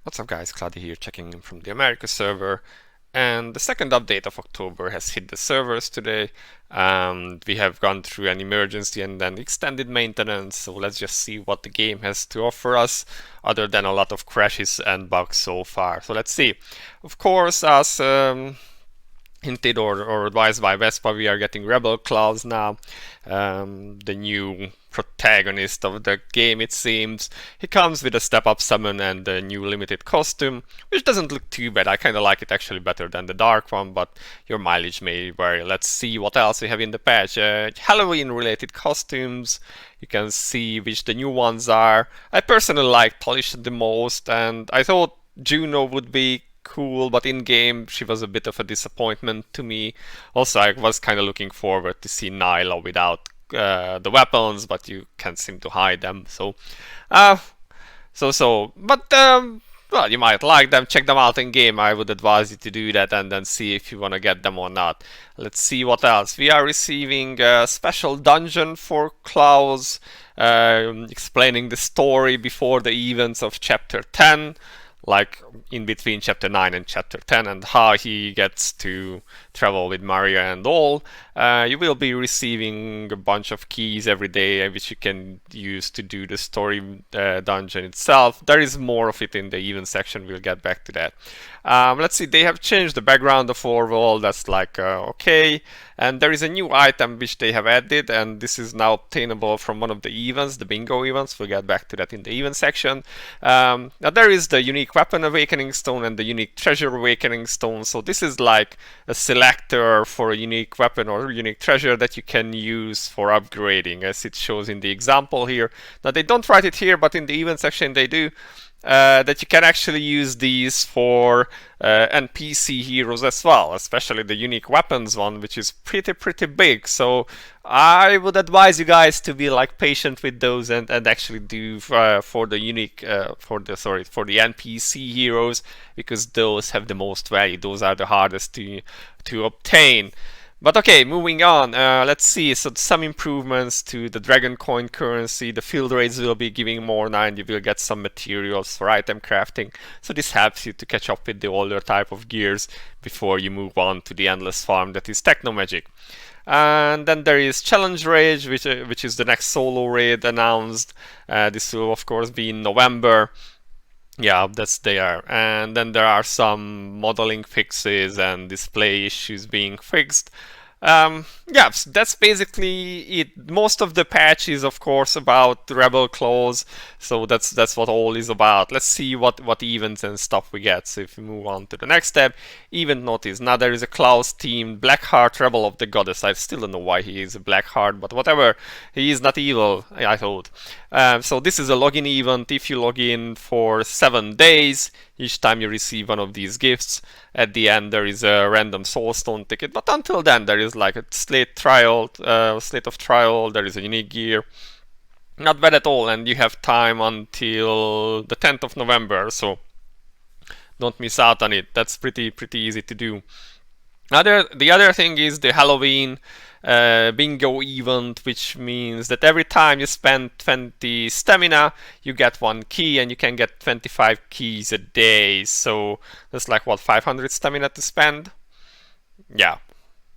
What's up guys, Cloudie here checking in from the America server, and the second update of October has hit the servers today. We have gone through an emergency and then extended maintenance, so let's just see what the game has to offer us other than a lot of crashes and bugs so far. So let's see. Of course, as hinted or advised by Vespa, we are getting Rebel Claws now, the new protagonist of the game it seems. He comes with a step-up summon and a new limited costume, which doesn't look too bad. I kind of like it actually better than the dark one, but your mileage may vary. Let's see what else we have in the patch. Halloween related costumes, you can see which the new ones are. I personally like Polish the most, and I thought Juno would be cool, but in game she was a bit of a disappointment to me. Also, I was kind of looking forward to see Nyla without the weapons, but you can't seem to hide them. Uh, but well, you might like them. Check them out in game. I would advise you to do that and then see if you want to get them or not. Let's see what else. We are receiving a special dungeon for Klaus, explaining the story before the events of chapter 10, like in between chapter 9 and chapter 10, and how he gets to travel with Maria and all. You will be receiving a bunch of keys every day, which you can use to do the story dungeon itself. There is more of it in the event section, we'll get back to that. Let's see, they have changed the background of our world, that's like okay. And there is a new item which they have added, and this is now obtainable from one of the events, the bingo events. We'll get back to that in the event section. Now there is the unique weapon awakening stone and the unique treasure awakening stone. So this is like a selector for a unique weapon or unique treasure that you can use for upgrading, as it shows in the example here. Now they don't write it here, but in the event section they do. That you can actually use these for NPC heroes as well, especially the unique weapons one, which is pretty big. So I would advise you guys to be like patient with those and actually do for the unique for the NPC heroes, because those have the most value. Those are the hardest to obtain. But okay, moving on, let's see. So some improvements to the Dragon Coin currency. The field raids will be giving more now, and you will get some materials for item crafting. So this helps you to catch up with the older type of gears before you move on to the endless farm that is Techno Magic. And then there is Challenge Rage, which is the next solo raid announced. This will of course be in November. Yeah, that's there. And then there are some modeling fixes and display issues being fixed. Yeah, so that's basically it. Most of the patch is of course about Rebel Claws, so that's what all is about. Let's see what events and stuff we get. So if we move on to the next step, event notice. Now there is a Klaus team, Blackheart, Rebel of the Goddess. I still don't know why he is a Blackheart, but whatever. He is not evil, I thought. So this is a login event. If you log in for 7 days, each time you receive one of these gifts, at the end there is a random soulstone ticket. But until then, there is like a slate of trial. There is a unique gear. Not bad at all, and you have time until the 10th of November. So don't miss out on it. That's pretty easy to do. The other thing is the Halloween bingo event, which means that every time you spend 20 stamina, you get 1 key, and you can get 25 keys a day. So that's like what, 500 stamina to spend? Yeah.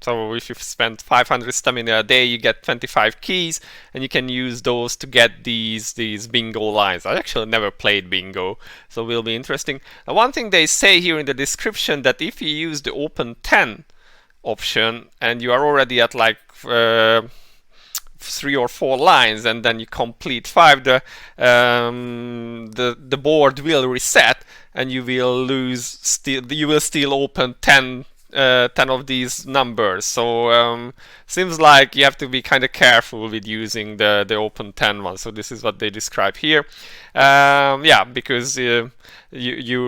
So if you spend 500 stamina a day, you get 25 keys, and you can use those to get these bingo lines. I actually never played bingo, so it will be interesting. Now, one thing they say here in the description, that if you use the open 10 option and you are already at like 3 or 4 lines, and then you complete 5, the board will reset, and you will still open 10 of these numbers. So seems like you have to be kind of careful with using the open 10 one. So this is what they describe here. Yeah, because you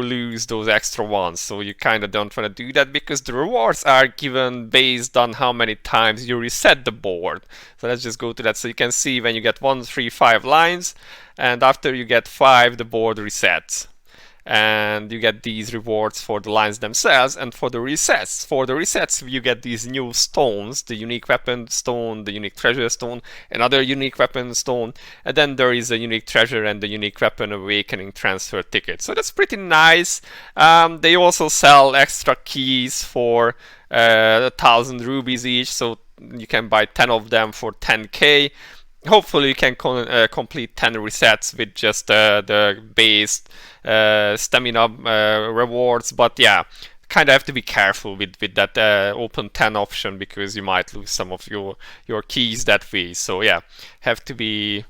lose those extra ones, so you kind of don't want to do that, because the rewards are given based on how many times you reset the board. So let's just go to that. So you can see when you get 1, 3, 5 lines, and after you get 5, the board resets. and you get these rewards for the lines themselves and for the resets. For the resets, you get these new stones, the unique weapon stone, the unique treasure stone, another unique weapon stone, and then there is a unique treasure and the unique weapon awakening transfer ticket. So that's pretty nice. They also sell extra keys for 1,000 rubies each, so you can buy 10 of them for 10k. Hopefully you can complete 10 resets with just the base stamina rewards, but yeah, kind of have to be careful with that open 10 option, because you might lose some of your keys that way. So yeah, have to be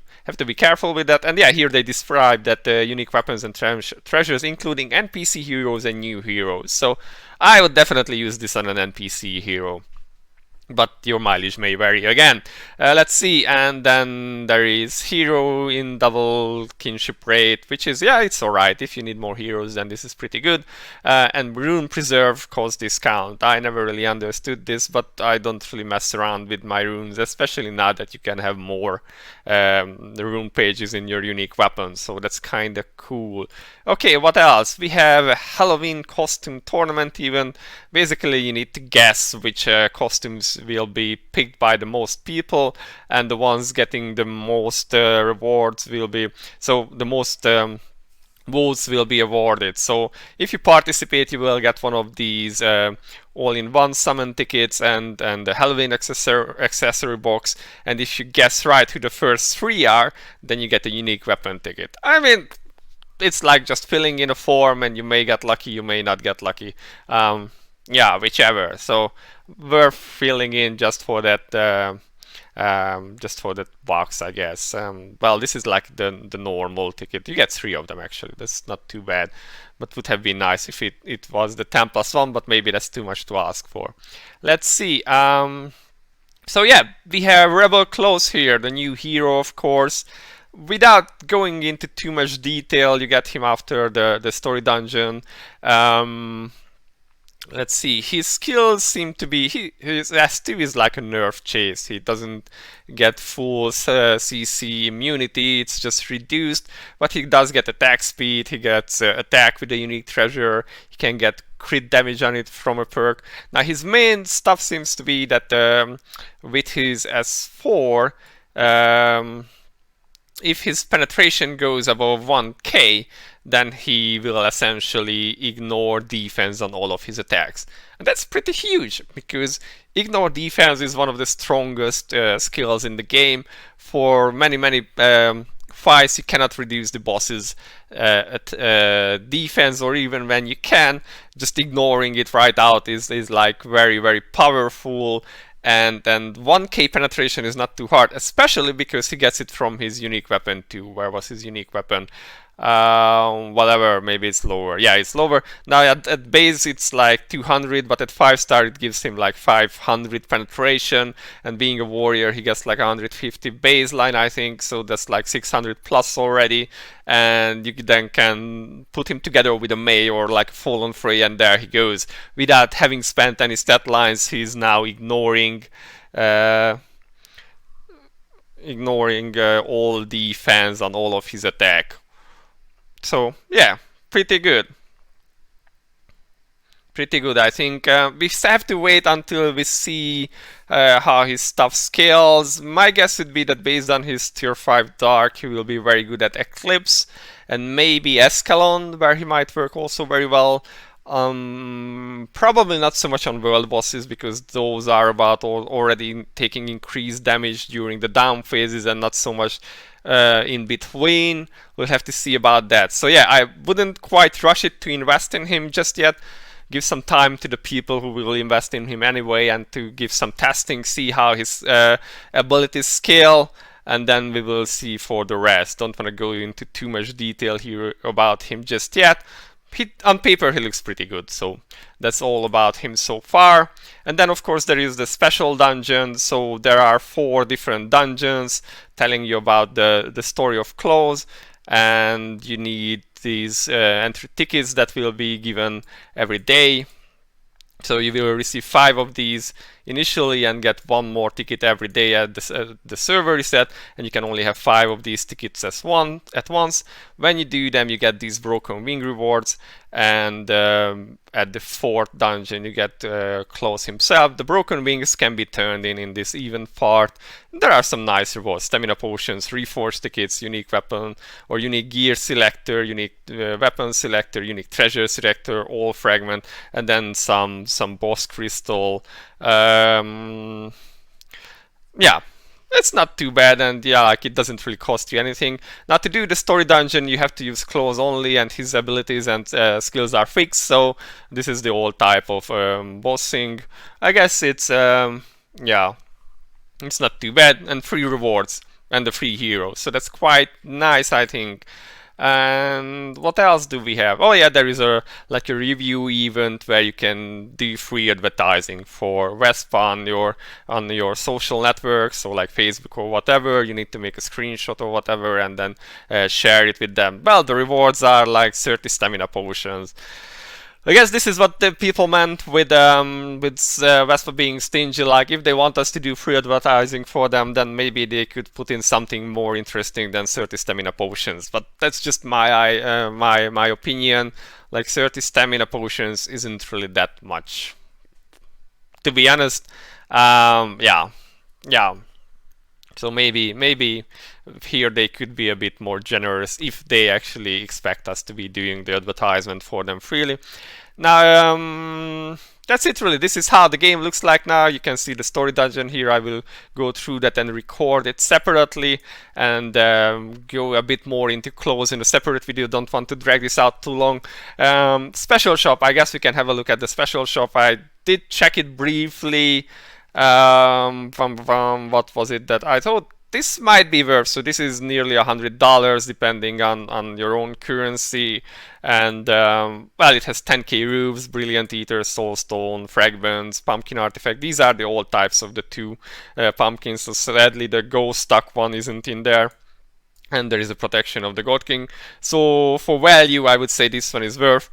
careful with that. And yeah, here they describe that unique weapons and treasures, including NPC heroes and new heroes. So I would definitely use this on an NPC hero, but your mileage may vary again. Let's see, and then there is hero in double kinship rate, which is, yeah, it's alright. If you need more heroes, then this is pretty good. And rune preserve cost discount. I never really understood this, but I don't really mess around with my runes, especially now that you can have more rune pages in your unique weapons, so that's kind of cool. Okay, what else? We have a Halloween costume tournament event. Basically, you need to guess which costumes will be picked by the most people, and the ones getting the most rewards will be, so the most votes will be awarded. So if you participate, you will get one of these all-in-one summon tickets and the Halloween accessory box. And if you guess right who the first 3 are, then you get a unique weapon ticket. I mean, it's like just filling in a form, and you may get lucky, you may not get lucky. Yeah, whichever. So worth filling in just for that box, I guess. Well, this is like the normal ticket. You get 3 of them actually. That's not too bad, but would have been nice if it was the 10+1, but maybe that's too much to ask for. Let's see. So yeah, we have Rebel Close here, the new hero, of course. Without going into too much detail, you get him after the story dungeon. Let's see, his skills seem to be, his S2 is like a nerf chase. He doesn't get full CC immunity, it's just reduced, but he does get attack speed, he gets attack with a unique treasure, he can get crit damage on it from a perk. Now his main stuff seems to be that with his S4, if his penetration goes above 1k, then he will essentially ignore defense on all of his attacks. And that's pretty huge, because ignore defense is one of the strongest skills in the game. For many fights, you cannot reduce the boss's defense, or even when you can, just ignoring it right out is like very powerful. And 1k penetration is not too hard, especially because he gets it from his unique weapon too. Where was his unique weapon? Whatever, maybe it's lower. Yeah, it's lower. Now at base it's like 200, but at 5-star it gives him like 500 penetration, and being a warrior he gets like 150 baseline, I think, so that's like 600 plus already. And you then can put him together with a May or like Fallen Frey, and there he goes. Without having spent any stat lines, he's now ignoring all defense on all of his attack. So yeah, pretty good. Pretty good, I think. We have to wait until we see how his stuff scales. My guess would be that based on his tier 5 dark, he will be very good at Eclipse and maybe Escalon, where he might work also very well. Probably not so much on world bosses, because those are about already taking increased damage during the down phases, and not so much in between. We'll have to see about that. So yeah, I wouldn't quite rush it to invest in him just yet. Give some time to the people who will invest in him anyway, and to give some testing, see how his abilities scale, and then we will see for the rest. Don't want to go into too much detail here about him just yet. On paper he looks pretty good, so that's all about him so far. And then of course there is the special dungeon. So there are 4 different dungeons telling you about the story of Cloudie, and you need these entry tickets that will be given every day. So you will receive 5 of these initially and get one more ticket every day at the server reset, and you can only have 5 of these tickets at once. When you do them, you get these broken wing rewards, and at the 4th dungeon you get Klaus himself. The broken wings can be turned in this event part. There are some nice rewards: stamina potions, reforged tickets, unique weapon or unique gear selector, unique weapon selector, unique treasure selector, all fragment, and then some boss crystal. Yeah, it's not too bad, and yeah, like, it doesn't really cost you anything. Now, to do the story dungeon, you have to use Klaus only, and his abilities and skills are fixed, so this is the old type of bossing. I guess it's yeah, it's not too bad, and free rewards and the free heroes, so that's quite nice, I think. And what else do we have? Oh yeah, there is a review event where you can do free advertising for Vespa on your social networks, so like Facebook or whatever. You need to make a screenshot or whatever and then share it with them. Well, the rewards are like 30 stamina potions. I guess this is what the people meant with Vespa being stingy. Like, if they want us to do free advertising for them, then maybe they could put in something more interesting than 30 stamina potions. But that's just my opinion. Like, 30 stamina potions isn't really that much, to be honest. Yeah. So maybe here they could be a bit more generous if they actually expect us to be doing the advertisement for them freely. Now, that's it really. This is how the game looks like now. You can see the story dungeon here. I will go through that and record it separately and go a bit more into Klaus in a separate video. Don't want to drag this out too long. Special shop. I guess we can have a look at the special shop. I did check it briefly. What was it that I thought this might be worth? So this is nearly $100 depending on your own currency, and well, it has 10k roofs, brilliant eater, soulstone, fragments, pumpkin artifact. These are the old types of the two pumpkins, so sadly the ghost duck one isn't in there, and there is a protection of the God King. So for value, I would say this one is worth.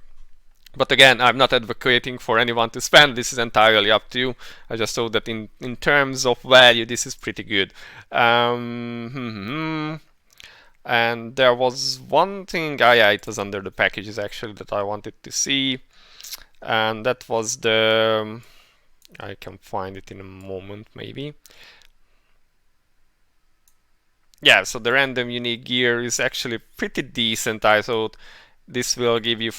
But again, I'm not advocating for anyone to spend. This is entirely up to you. I just thought that in terms of value, this is pretty good. And there was one thing, yeah, it was under the packages actually that I wanted to see. And that was the, I can find it in a moment maybe. Yeah, so the random unique gear is actually pretty decent. I thought this will give you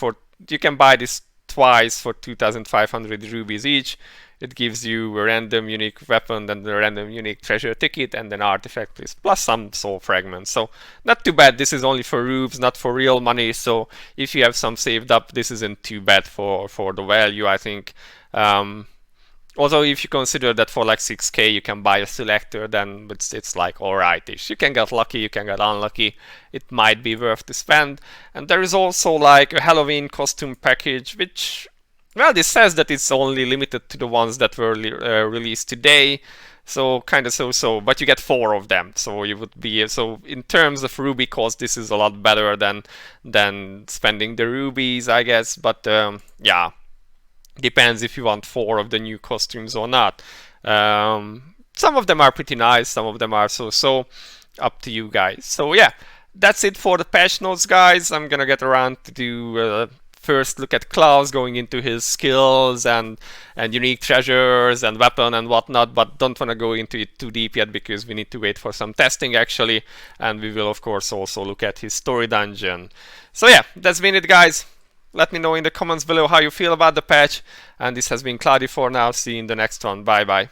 you can buy this twice for 2,500 rubies each. It gives you a random unique weapon, then the random unique treasure ticket, and an artifact list, plus some soul fragments. So not too bad. This is only for rubes, not for real money. So if you have some saved up, this isn't too bad for the value, I think. Although if you consider that for like 6k you can buy a selector, then it's like alright-ish. You can get lucky, you can get unlucky. It might be worth to spend. And there is also like a Halloween costume package, which, well, this says that it's only limited to the ones that were released today. So kind of so, but you get 4 of them. So you would be, so in terms of ruby cost, this is a lot better than spending the rubies, I guess. But yeah. Depends if you want 4 of the new costumes or not. Some of them are pretty nice, some of them are so up to you guys. So yeah, that's it for the patch notes, guys. I'm gonna get around to do first look at Klaus, going into his skills and unique treasures and weapon and whatnot, but don't want to go into it too deep yet because we need to wait for some testing actually, and we will of course also look at his story dungeon. So yeah, that's been it, guys. Let me know in the comments below how you feel about the patch. And this has been Cloudie for now. See you in the next one. Bye bye.